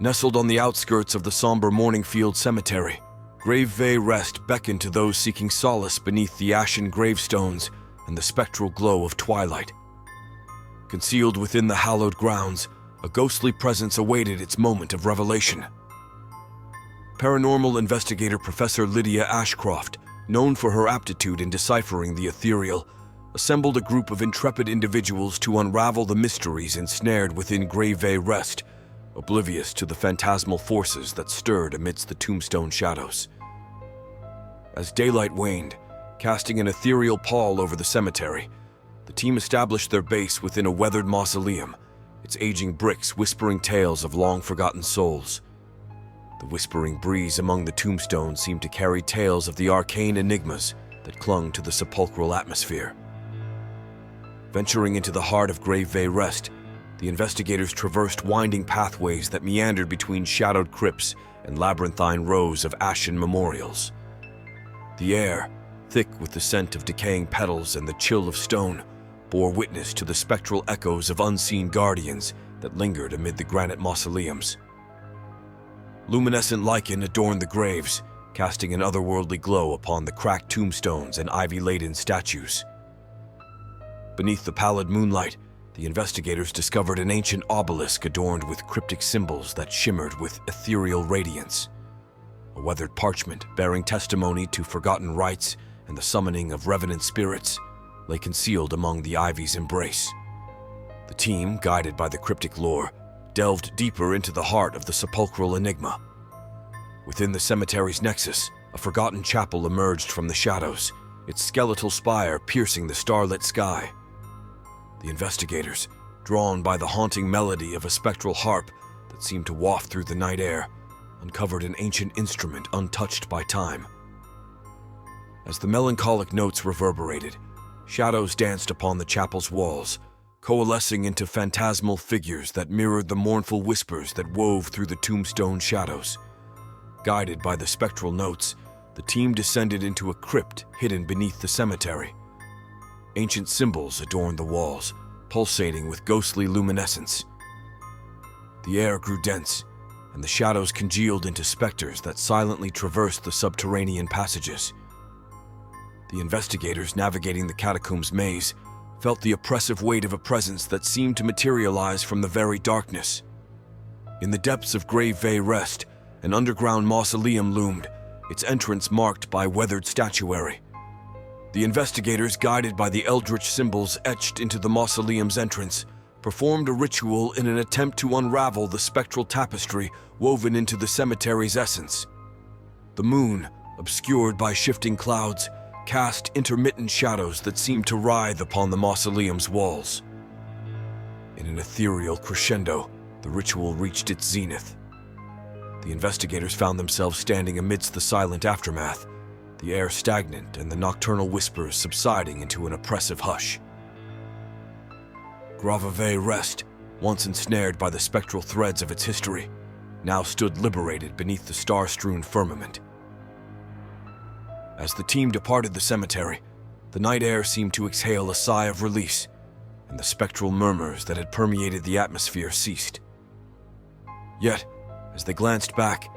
Nestled on the outskirts of the somber Morningfield Cemetery, Grave Vey Rest beckoned to those seeking solace beneath the ashen gravestones and the spectral glow of twilight. Concealed within the hallowed grounds, a ghostly presence awaited its moment of revelation. Paranormal investigator Professor Lydia Ashcroft, known for her aptitude in deciphering the ethereal, assembled a group of intrepid individuals to unravel the mysteries ensnared within Grave Vey Rest, oblivious to the phantasmal forces that stirred amidst the tombstone shadows. As daylight waned, casting an ethereal pall over the cemetery, the team established their base within a weathered mausoleum, its aging bricks whispering tales of long-forgotten souls. The whispering breeze among the tombstones seemed to carry tales of the arcane enigmas that clung to the sepulchral atmosphere. Venturing into the heart of Grave Vey Rest, the investigators traversed winding pathways that meandered between shadowed crypts and labyrinthine rows of ashen memorials. The air, thick with the scent of decaying petals and the chill of stone, bore witness to the spectral echoes of unseen guardians that lingered amid the granite mausoleums. Luminescent lichen adorned the graves, casting an otherworldly glow upon the cracked tombstones and ivy-laden statues. Beneath the pallid moonlight, the investigators discovered an ancient obelisk adorned with cryptic symbols that shimmered with ethereal radiance. A weathered parchment bearing testimony to forgotten rites and the summoning of revenant spirits lay concealed among the ivy's embrace. The team, guided by the cryptic lore, delved deeper into the heart of the sepulchral enigma. Within the cemetery's nexus, a forgotten chapel emerged from the shadows, its skeletal spire piercing the starlit sky. The investigators, drawn by the haunting melody of a spectral harp that seemed to waft through the night air, uncovered an ancient instrument untouched by time. As the melancholic notes reverberated, shadows danced upon the chapel's walls, coalescing into phantasmal figures that mirrored the mournful whispers that wove through the tombstone shadows. Guided by the spectral notes, the team descended into a crypt hidden beneath the cemetery. Ancient symbols adorned the walls, pulsating with ghostly luminescence. The air grew dense, and the shadows congealed into specters that silently traversed the subterranean passages. The investigators navigating the catacombs maze felt the oppressive weight of a presence that seemed to materialize from the very darkness. In the depths of Grave Vey Rest, an underground mausoleum loomed, its entrance marked by weathered statuary. The investigators, guided by the eldritch symbols etched into the mausoleum's entrance, performed a ritual in an attempt to unravel the spectral tapestry woven into the cemetery's essence. The moon, obscured by shifting clouds, cast intermittent shadows that seemed to writhe upon the mausoleum's walls. In an ethereal crescendo, the ritual reached its zenith. The investigators found themselves standing amidst the silent aftermath, the air stagnant and the nocturnal whispers subsiding into an oppressive hush. Grave Vey Rest, once ensnared by the spectral threads of its history, now stood liberated beneath the star-strewn firmament. As the team departed the cemetery, the night air seemed to exhale a sigh of release, and the spectral murmurs that had permeated the atmosphere ceased. Yet, as they glanced back,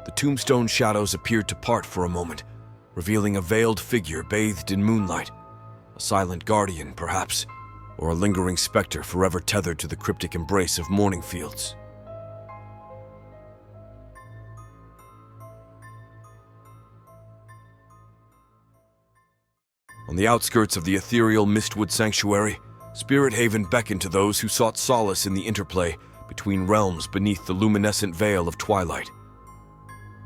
the tombstone shadows appeared to part for a moment, revealing a veiled figure bathed in moonlight, a silent guardian, perhaps, or a lingering specter forever tethered to the cryptic embrace of Morningfields. On the outskirts of the ethereal Mistwood Sanctuary, Spirit Haven beckoned to those who sought solace in the interplay between realms beneath the luminescent veil of twilight.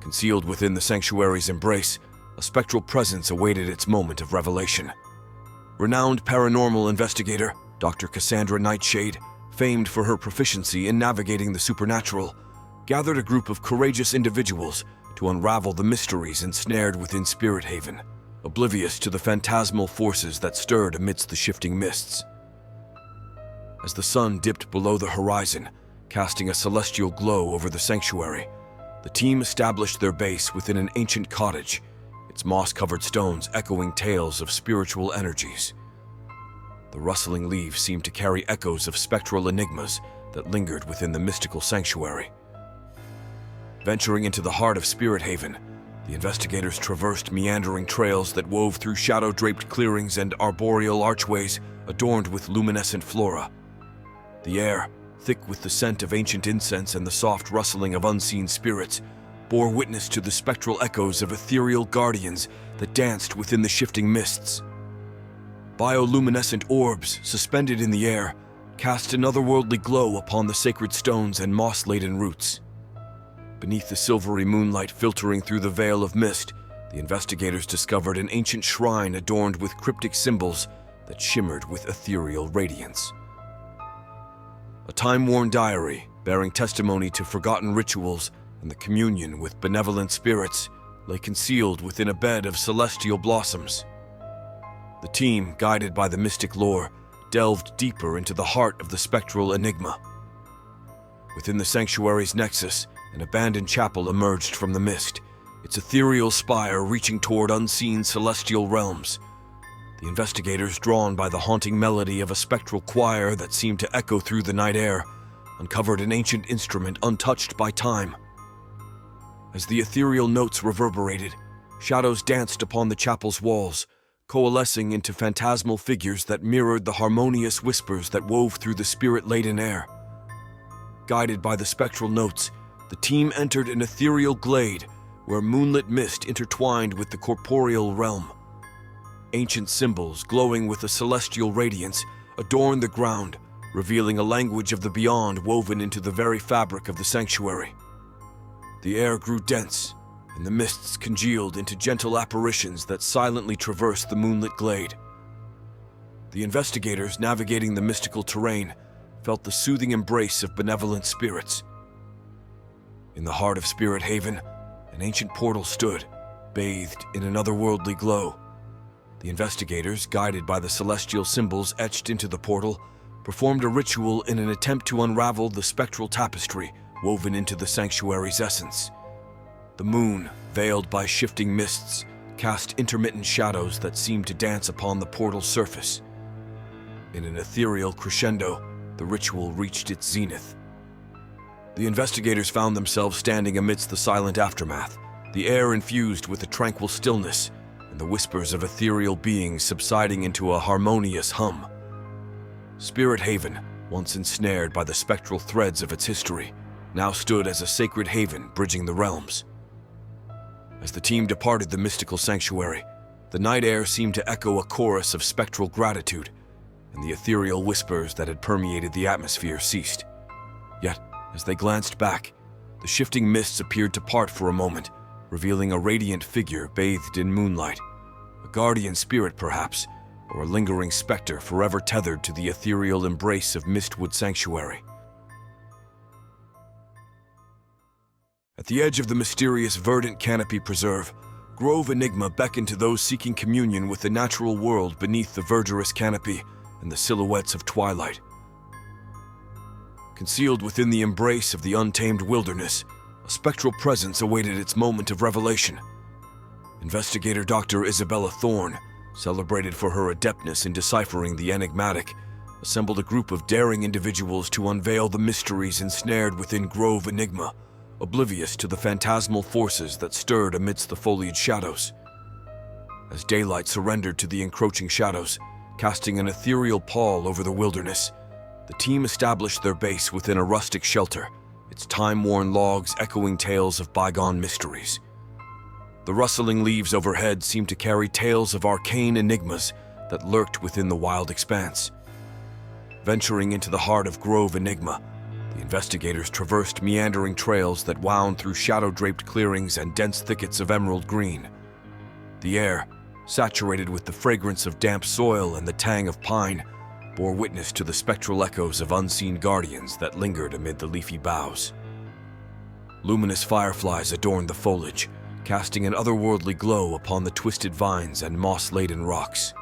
Concealed within the sanctuary's embrace, a spectral presence awaited its moment of revelation. Renowned paranormal investigator, Dr. Cassandra Nightshade, famed for her proficiency in navigating the supernatural, gathered a group of courageous individuals to unravel the mysteries ensnared within Spirit Haven, oblivious to the phantasmal forces that stirred amidst the shifting mists. As the sun dipped below the horizon, casting a celestial glow over the sanctuary, the team established their base within an ancient cottage, its moss-covered stones echoing tales of spiritual energies. The rustling leaves seemed to carry echoes of spectral enigmas that lingered within the mystical sanctuary. Venturing into the heart of Spirit Haven, the investigators traversed meandering trails that wove through shadow-draped clearings and arboreal archways adorned with luminescent flora. The air, thick with the scent of ancient incense and the soft rustling of unseen spirits, bore witness to the spectral echoes of ethereal guardians that danced within the shifting mists. Bioluminescent orbs, suspended in the air, cast an otherworldly glow upon the sacred stones and moss-laden roots. Beneath the silvery moonlight filtering through the veil of mist, the investigators discovered an ancient shrine adorned with cryptic symbols that shimmered with ethereal radiance. A time-worn diary, bearing testimony to forgotten rituals and the communion with benevolent spirits, lay concealed within a bed of celestial blossoms. The team, guided by the mystic lore, delved deeper into the heart of the spectral enigma. Within the sanctuary's nexus, an abandoned chapel emerged from the mist, its ethereal spire reaching toward unseen celestial realms. The investigators, drawn by the haunting melody of a spectral choir that seemed to echo through the night air, uncovered an ancient instrument untouched by time. As the ethereal notes reverberated, shadows danced upon the chapel's walls, coalescing into phantasmal figures that mirrored the harmonious whispers that wove through the spirit-laden air. Guided by the spectral notes, the team entered an ethereal glade where moonlit mist intertwined with the corporeal realm. Ancient symbols, glowing with a celestial radiance, adorned the ground, revealing a language of the beyond woven into the very fabric of the sanctuary. The air grew dense, and the mists congealed into gentle apparitions that silently traversed the moonlit glade. The investigators, navigating the mystical terrain, felt the soothing embrace of benevolent spirits. In the heart of Spirit Haven, an ancient portal stood, bathed in an otherworldly glow. The investigators, guided by the celestial symbols etched into the portal, performed a ritual in an attempt to unravel the spectral tapestry woven into the sanctuary's essence. The moon, veiled by shifting mists, cast intermittent shadows that seemed to dance upon the portal's surface. In an ethereal crescendo, the ritual reached its zenith. The investigators found themselves standing amidst the silent aftermath, the air infused with a tranquil stillness, and the whispers of ethereal beings subsiding into a harmonious hum. Spirit Haven, once ensnared by the spectral threads of its history, now stood as a sacred haven bridging the realms. As the team departed the mystical sanctuary, the night air seemed to echo a chorus of spectral gratitude, and the ethereal whispers that had permeated the atmosphere ceased. Yet, as they glanced back, the shifting mists appeared to part for a moment, revealing a radiant figure bathed in moonlight. A guardian spirit, perhaps, or a lingering specter forever tethered to the ethereal embrace of Mistwood Sanctuary. At the edge of the mysterious verdant canopy preserve, Grove Enigma beckoned to those seeking communion with the natural world beneath the verdurous canopy and the silhouettes of twilight. Concealed within the embrace of the untamed wilderness, a spectral presence awaited its moment of revelation. Investigator Dr. Isabella Thorne, celebrated for her adeptness in deciphering the enigmatic, assembled a group of daring individuals to unveil the mysteries ensnared within Grove Enigma, oblivious to the phantasmal forces that stirred amidst the foliage shadows. As daylight surrendered to the encroaching shadows, casting an ethereal pall over the wilderness, the team established their base within a rustic shelter, its time-worn logs echoing tales of bygone mysteries. The rustling leaves overhead seemed to carry tales of arcane enigmas that lurked within the wild expanse. Venturing into the heart of Grove Enigma, the investigators traversed meandering trails that wound through shadow-draped clearings and dense thickets of emerald green. The air, saturated with the fragrance of damp soil and the tang of pine, bore witness to the spectral echoes of unseen guardians that lingered amid the leafy boughs. Luminous fireflies adorned the foliage, casting an otherworldly glow upon the twisted vines and moss-laden rocks.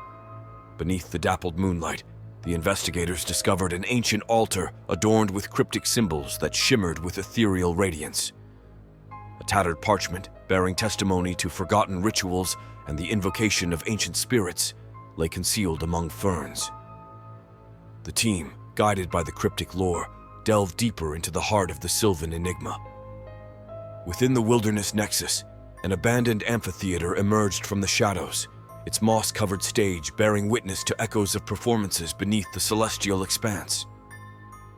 Beneath the dappled moonlight, the investigators discovered an ancient altar adorned with cryptic symbols that shimmered with ethereal radiance. A tattered parchment, bearing testimony to forgotten rituals and the invocation of ancient spirits, lay concealed among ferns. The team, guided by the cryptic lore, delved deeper into the heart of the Sylvan enigma. Within the wilderness nexus, an abandoned amphitheater emerged from the shadows, its moss-covered stage bearing witness to echoes of performances beneath the celestial expanse.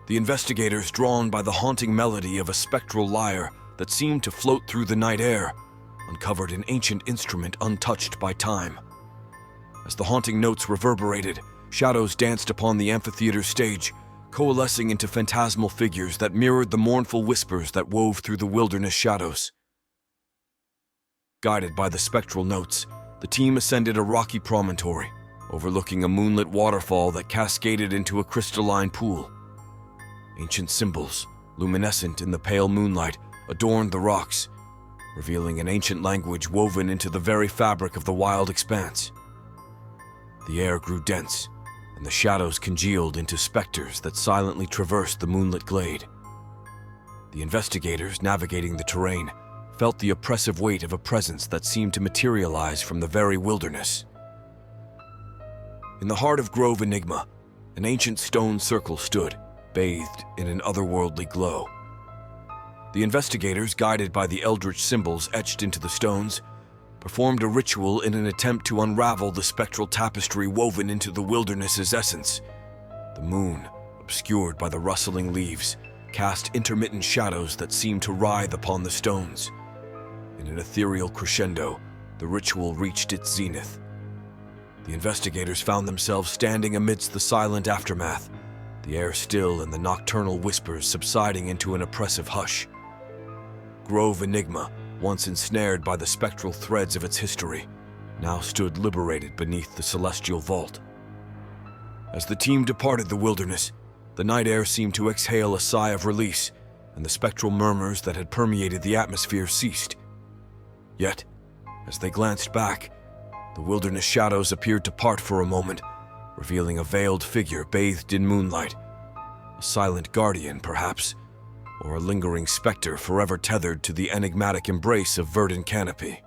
The investigators, drawn by the haunting melody of a spectral lyre that seemed to float through the night air, uncovered an ancient instrument untouched by time. As the haunting notes reverberated, shadows danced upon the amphitheater stage, coalescing into phantasmal figures that mirrored the mournful whispers that wove through the wilderness shadows. Guided by the spectral notes, the team ascended a rocky promontory, overlooking a moonlit waterfall that cascaded into a crystalline pool. Ancient symbols, luminescent in the pale moonlight, adorned the rocks, revealing an ancient language woven into the very fabric of the wild expanse. The air grew dense, and the shadows congealed into specters that silently traversed the moonlit glade. The investigators, navigating the terrain, felt the oppressive weight of a presence that seemed to materialize from the very wilderness. In the heart of Grove Enigma, an ancient stone circle stood, bathed in an otherworldly glow. The investigators, guided by the eldritch symbols etched into the stones, performed a ritual in an attempt to unravel the spectral tapestry woven into the wilderness's essence. The moon, obscured by the rustling leaves, cast intermittent shadows that seemed to writhe upon the stones. In an ethereal crescendo, the ritual reached its zenith. The investigators found themselves standing amidst the silent aftermath, the air still and the nocturnal whispers subsiding into an oppressive hush. Grove Enigma, once ensnared by the spectral threads of its history, now stood liberated beneath the celestial vault. As the team departed the wilderness, the night air seemed to exhale a sigh of release, and the spectral murmurs that had permeated the atmosphere ceased. Yet, as they glanced back, the wilderness shadows appeared to part for a moment, revealing a veiled figure bathed in moonlight. A silent guardian, perhaps, or a lingering specter forever tethered to the enigmatic embrace of verdant canopy.